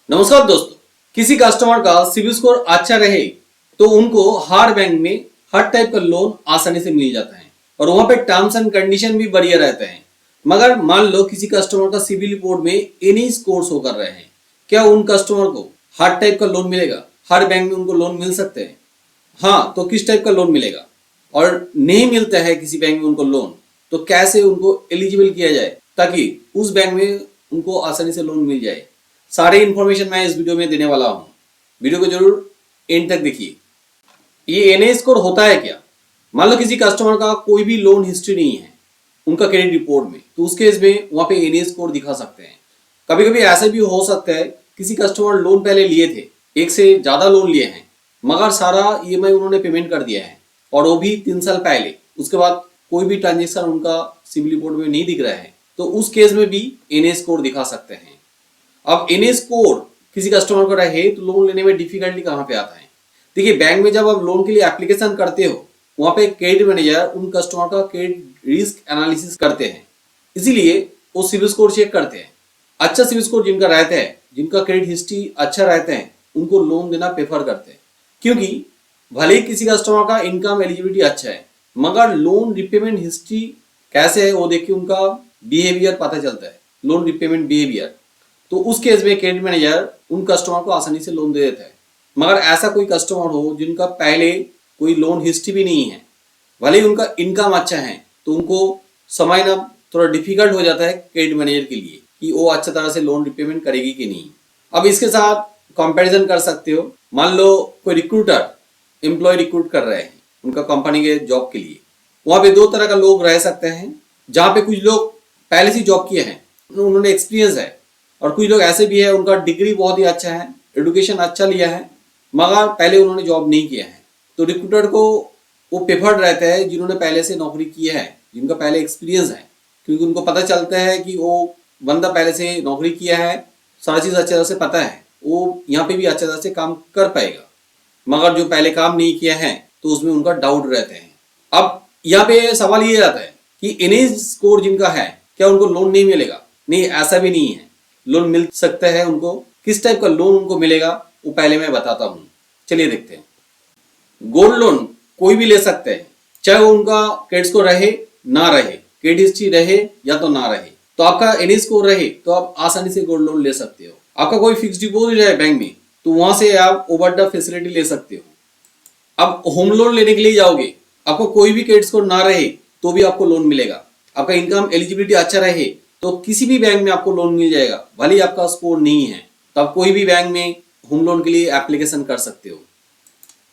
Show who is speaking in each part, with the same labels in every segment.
Speaker 1: नमस्कार दोस्तों, किसी कस्टमर का सिबिल स्कोर अच्छा रहे तो उनको हर बैंक में हर टाइप का लोन आसानी से मिल जाता है और वहां पे टर्म्स एंड कंडीशन भी बढ़िया रहते हैं। मगर मान लो किसी कस्टमर का सिबिल रिपोर्ट में एनी स्कोर शो कर रहे हैं, क्या उन कस्टमर को हर टाइप का लोन मिलेगा? हर बैंक में उनको लोन मिल सकते हैं? हाँ, तो किस टाइप का लोन मिलेगा? और नहीं मिलता है किसी बैंक में उनको लोन, तो कैसे उनको एलिजिबल किया जाए ताकि उस बैंक में उनको आसानी से लोन मिल जाए? सारे इन्फॉर्मेशन मैं इस वीडियो में देने वाला हूँ। वीडियो को जरूर एंड तक देखिए। ये एनए स्कोर होता है क्या? मान लो किसी कस्टमर का कोई भी लोन हिस्ट्री नहीं है उनका क्रेडिट रिपोर्ट में, तो उस केस में वहां पे एनए स्कोर दिखा सकते हैं। कभी कभी ऐसे भी हो सकता है किसी कस्टमर लोन पहले लिए थे, एक से ज्यादा लोन लिए हैं, मगर सारा ईएमआई उन्होंने पेमेंट कर दिया है और वो भी 3 साल पहले। उसके बाद कोई भी ट्रांजेक्शन उनका सिबिल रिपोर्ट में नहीं दिख रहा है, तो उस केस में भी एनए स्कोर दिखा सकते हैं। अब एनए स्कोर किसी कस्टमर को रहे तो लोन लेने में डिफिकल्टी कहाँ पे आता है? देखिए, बैंक में जब आप लोन के लिए एप्लीकेशन करते हो, वहां पे क्रेडिट मैनेजर उन कस्टमर का क्रेडिट रिस्क एनालिसिस करते हैं, इसीलिए वो सिबिल स्कोर चेक करते हैं। अच्छा सिबिल स्कोर जिनका रहता है, जिनका क्रेडिट हिस्ट्री अच्छा रहता है, उनको लोन देना प्रेफर करते हैं, क्योंकि भले ही किसी कस्टमर का इनकम एलिजिबिलिटी अच्छा है, मगर लोन रिपेमेंट हिस्ट्री कैसे है वो देख के उनका बिहेवियर पता चलता है, लोन रिपेमेंट बिहेवियर। तो उस केस में क्रेडिट मैनेजर उन कस्टमर को आसानी से लोन दे देता है। मगर ऐसा कोई कस्टमर हो जिनका पहले कोई लोन हिस्ट्री भी नहीं है, भले ही उनका इनकम अच्छा है, तो उनको समझना थोड़ा डिफिकल्ट हो जाता है क्रेडिट मैनेजर के लिए कि वो अच्छा तरह से लोन रिपेमेंट करेगी कि नहीं। अब इसके साथ कंपैरिजन कर सकते हो। मान लो कोई रिक्रूटर एम्प्लॉय रिक्रूट कर रहे हैं उनका कंपनी के जॉब के लिए, वहां पे दो तरह का लोग रह सकते हैं। जहाँ पे कुछ लोग पहले से जॉब किए हैं, उन्होंने एक्सपीरियंस है, और कुछ लोग ऐसे भी है उनका डिग्री बहुत ही अच्छा है, एडुकेशन अच्छा लिया है, मगर पहले उन्होंने जॉब नहीं किया है। तो रिक्रूटर को वो प्रेफर्ड रहता है जिन्होंने पहले से नौकरी किया है, जिनका पहले एक्सपीरियंस है, क्योंकि उनको पता चलता है कि वो बंदा पहले से नौकरी किया है, सारी चीज़ अच्छी तरह से पता है, वो यहाँ पे भी अच्छी तरह से काम कर पाएगा। मगर जो पहले काम नहीं किया है तो उसमें उनका डाउट रहते हैं। अब यहाँ पे सवाल ये आता है कि एनए स्कोर जिनका है, क्या उनको लोन नहीं मिलेगा? नहीं, ऐसा भी नहीं है, लोन मिल सकता है उनको। किस टाइप का लोन उनको मिलेगा वो पहले मैं बताता हूँ, चलिए देखते हैं। गोल्ड लोन कोई भी ले सकते हैं, चाहे वो उनका क्रेडिट स्कोर रहे ना रहे, क्रेडिट हिस्ट्री रहे या तो ना रहे। तो आपका एनए स्कोर रहे तो आप आसानी से गोल्ड लोन ले सकते हो। आपका कोई फिक्स डिपॉजिट है बैंक में, तो वहां से आप ओवरड्राफ्ट फैसिलिटी ले सकते हो। अब होम लोन लेने के लिए जाओगे, आपको कोई भी क्रेडिट स्कोर ना रहे तो भी आपको लोन मिलेगा। आपका इनकम एलिजिबिलिटी अच्छा रहे तो किसी भी बैंक में आपको लोन मिल जाएगा, भले ही आपका स्कोर नहीं है, तो आप कोई भी बैंक में होम लोन के लिए एप्लीकेशन कर सकते हो।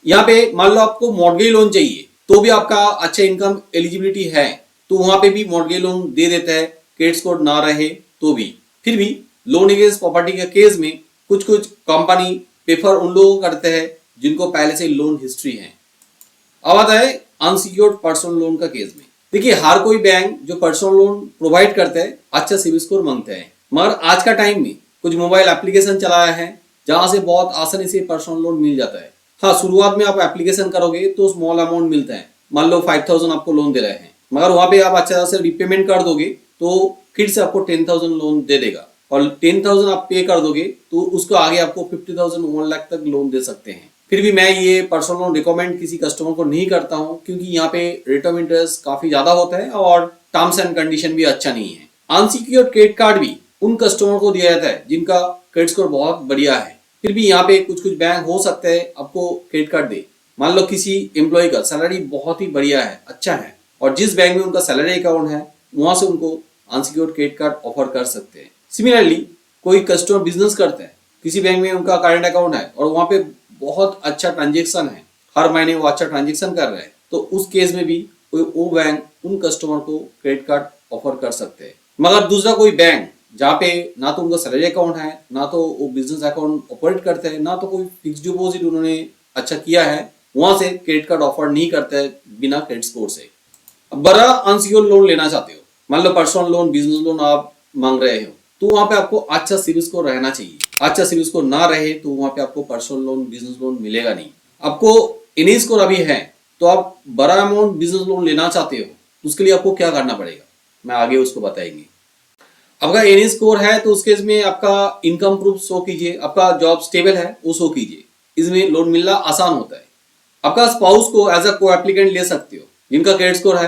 Speaker 1: यहाँ पे मान लो आपको मॉर्गेज लोन चाहिए, तो भी आपका अच्छा इनकम एलिजिबिलिटी है, तो वहां पे भी मॉर्गेज लोन दे देता है, क्रेडिट स्कोर ना रहे तो भी। फिर भी लोन अगेंस्ट प्रॉपर्टी के केस में कुछ कुछ कंपनी प्रेफर उन लोगों को करते हैं जिनको पहले से लोन हिस्ट्री है। अब आता है अनसिक्योर्ड पर्सनल लोन का केस में। देखिए, हर कोई बैंक जो पर्सनल लोन प्रोवाइड करते हैं अच्छा सिबिल स्कोर मांगते हैं, मगर आज का टाइम में कुछ मोबाइल एप्लीकेशन चलाया है जहां से बहुत आसानी से पर्सनल लोन मिल जाता है। हाँ, शुरुआत में आप एप्लीकेशन करोगे तो स्मॉल अमाउंट मिलता है, मान लो 5,000 आपको लोन दे रहे हैं, मगर वहां पे आप अच्छा तरह से रिपेमेंट कर दोगे तो फिर से आपको 10,000 लोन दे देगा, और 10,000 आप पे कर दोगे तो उसको आगे आपको 50,000 1 लाख तक लोन दे सकते हैं। फिर भी मैं ये पर्सनल लोन रिकमेंड किसी कस्टमर को नहीं करता हूँ, क्योंकि यहाँ पे रेट ऑफ इंटरेस्ट काफी ज्यादा होता है और टर्म्स एंड कंडीशन भी अच्छा नहीं है। अनसिक्योर्ड क्रेडिट कार्ड भी उन कस्टमर को दिया जाता है जिनका क्रेडिट स्कोर बहुत बढ़िया है। फिर भी यहाँ पे कुछ कुछ बैंक हो सकते हैं आपको क्रेडिट कार्ड दे। मान लो किसी एम्प्लॉय का सैलरी बहुत ही बढ़िया है, अच्छा है, और जिस बैंक में उनका सैलरी अकाउंट है वहां से उनको अनसिक्योर्ड क्रेडिट कार्ड ऑफर कर सकते हैं। सिमिलरली कोई कस्टमर बिजनेस करते हैं, किसी बैंक में उनका करंट अकाउंट है और वहां पे बहुत अच्छा ट्रांजेक्शन है, हर महीने वो अच्छा ट्रांजेक्शन कर रहे हैं, तो उस केस में भी वो बैंक उन कस्टमर को क्रेडिट कार्ड ऑफर कर सकते हैं। मगर दूसरा कोई बैंक जहाँ पे ना तो उनका सैलरी अकाउंट है, ना तो वो बिजनेस अकाउंट ऑपरेट करते हैं, ना तो कोई फिक्स डिपॉजिट उन्होंने अच्छा किया है, वहां से क्रेडिट कार्ड ऑफर नहीं करते हैं बिना क्रेडिट स्कोर से। अब बड़ा अनसिक्योर्ड लोन लेना चाहते हो, मान लो पर्सनल लोन, बिजनेस लोन आप मांग रहे हो, तो वहां पे आपको अच्छा सिबिल स्कोर रहना चाहिए। अच्छा सिबिल स्कोर ना रहे तो वहां पे आपको पर्सनल लोन, बिजनेस लोन मिलेगा नहीं। आपको एनए स्कोर अभी है तो आप बड़ा अमाउंट बिजनेस लोन लेना चाहते हो, तो उसके लिए आपको क्या करना पड़ेगा मैं आगे उसको बताएंगे। आपका एनी स्कोर है तो उस केस में आपका इनकम प्रूफ शो कीजिए, आपका जॉब स्टेबल है वो शो कीजिए, इसमें लोन मिलना आसान होता है। आपका स्पाउस को एज अ को एप्लीकेंट ले सकते हो, जिनका क्रेडिट स्कोर है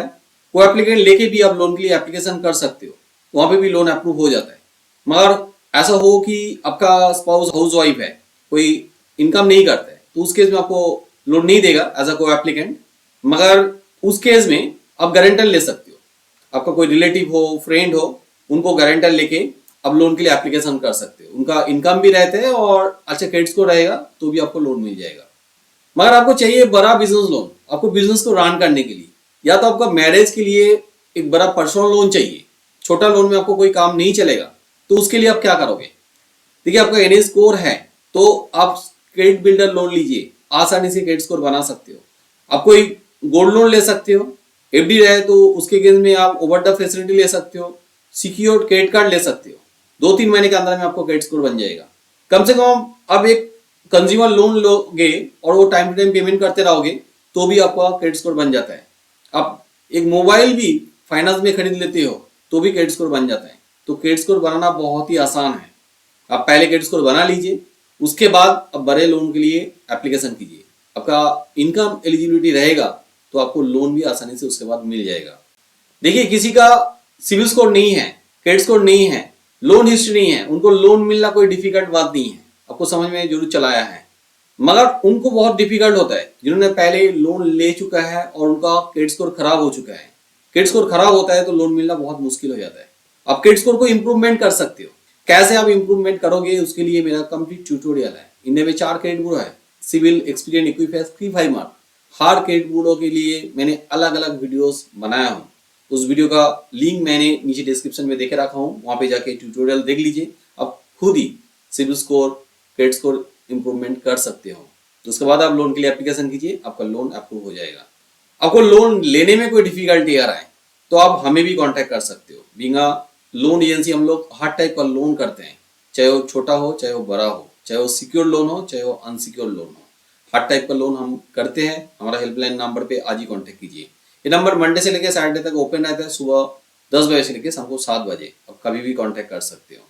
Speaker 1: को एप्लीकेंट लेके भी आप लोन के लिए एप्लीकेशन कर सकते हो, वहां पे भी लोन अप्रूव हो जाता है। मगर ऐसा हो कि आपका स्पाउस हाउस वाइफ है, कोई इनकम नहीं करता है, तो उस केस में आपको लोन नहीं देगा एज अ को एप्लीकेंट। मगर उस केस में आप गारंटर ले सकते हो, आपका कोई रिलेटिव हो, फ्रेंड हो, उनको गारंटर लेके आप लोन के लिए एप्लीकेशन कर सकते हो। उनका इनकम भी रहते हैं और अच्छा क्रेडिट स्कोर रहेगा तो भी आपको लोन मिल जाएगा। मगर आपको चाहिए बड़ा बिजनेस लोन, आपको बिजनेस को रन करने के लिए, या तो आपका मैरिज के लिए एक बड़ा पर्सनल लोन चाहिए, छोटा लोन में आपको कोई काम नहीं चलेगा, तो उसके लिए आप क्या करोगे? देखिए, आपका एनए स्कोर है तो आप क्रेडिट बिल्डर लोन लीजिए, आसानी से क्रेडिट स्कोर बना सकते हो। आप कोई गोल्ड लोन ले सकते हो, एफडी रहे तो उसके केस में आप ओवरड्राफ्ट फैसिलिटी ले सकते हो, सिक्योर्ड क्रेडिट कार्ड ले सकते हो। 2-3 महीने के अंदर में आपको क्रेडिट स्कोर बन जाएगा। कम से कम अब एक कंज्यूमर लोन लोगे और वो टाइम टू टाइम पेमेंट करते रहोगे तो भी आपका क्रेडिट स्कोर बन जाता है। आप एक मोबाइल भी फाइनेंस में खरीद लेते हो तो भी क्रेडिट स्कोर बन जाता है। तो क्रेडिट स्कोर बनाना बहुत ही आसान है। आप पहले क्रेडिट स्कोर बना लीजिए, उसके बाद अब बड़े लोन के लिए एप्लीकेशन कीजिए। आपका इनकम एलिजिबिलिटी रहेगा तो आपको लोन भी आसानी से उसके बाद मिल जाएगा। देखिए, किसी का सिविल स्कोर नहीं है, क्रेडिट स्कोर नहीं है, लोन हिस्ट्री नहीं है, उनको लोन मिलना कोई डिफिकल्ट बात नहीं है। आपको समझ में जरूर चलाया है, मगर उनको बहुत डिफिकल्ट होता है जिन्होंने पहले लोन ले चुका है और उनका क्रेडिट स्कोर खराब हो चुका है। क्रेडिट स्कोर खराब होता है तो लोन मिलना बहुत मुश्किल हो जाता है। आप क्रेडिट स्कोर को इंप्रूवमेंट कर सकते हो। कैसे आप इंप्रूवमेंट करोगे, उसके लिए मेरा कंप्लीट ट्यूटोरियल है। इनमें में 4 क्रेडिट बुरो है, सिविल, एक्सपीरियंस, इक्विफैक्स, फ्री 5 मार्क। हर क्रेडिट बुरो के लिए मैंने अलग अलग वीडियोस बनाया हूँ। उस वीडियो का लिंक मैंने नीचे डिस्क्रिप्शन में देके रखा हूँ, वहां पे जाके ट्यूटोरियल देख लीजिए। आप खुद ही CIBIL score, credit score improvement कर सकते हो। तो उसके बाद आप लोन के लिए एप्लीकेशन कीजिए, आपका लोन अप्रूव हो जाएगा। आपको लोन लेने में कोई डिफिकल्टी आ रहा है तो आप हमें भी कांटेक्ट कर सकते हो। बीइंग अ लोन एजेंसी, हम लोग हर टाइप का लोन करते हैं, चाहे वो छोटा हो, चाहे वो बड़ा हो, चाहे वो सिक्योर लोन हो, चाहे वो अनसिक्योर लोन हो, हर टाइप का लोन हम करते हैं। हमारा हेल्पलाइन नंबर पे आज ही कांटेक्ट कीजिए। ये नंबर मंडे से लेकर सैटरडे तक ओपन रहता है, सुबह 10 बजे से लेकर शाम को 7 बजे। आप कभी भी कांटेक्ट कर सकते हो।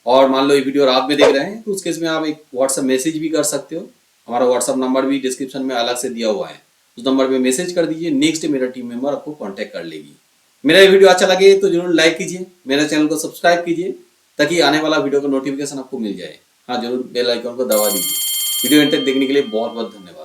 Speaker 1: और मान लो ये वीडियो रात में देख रहे हैं तो उस केस में आप एक व्हाट्सएप मैसेज भी कर सकते हो। हमारा व्हाट्सएप नंबर भी डिस्क्रिप्शन में अलग से दिया हुआ है, उस नंबर पे मैसेज कर दीजिए। नेक्स्ट मेरा टीम मेंबर आपको कांटेक्ट कर लेगी। मेरा ये वीडियो अच्छा लगे तो जरूर लाइक कीजिए, मेरे चैनल को सब्सक्राइब कीजिए ताकि आने वाला वीडियो का नोटिफिकेशन आपको मिल जाए। हाँ, जरूर बेल आइकन को दबा दीजिए। वीडियो एंड तक देखने के लिए बहुत बहुत धन्यवाद।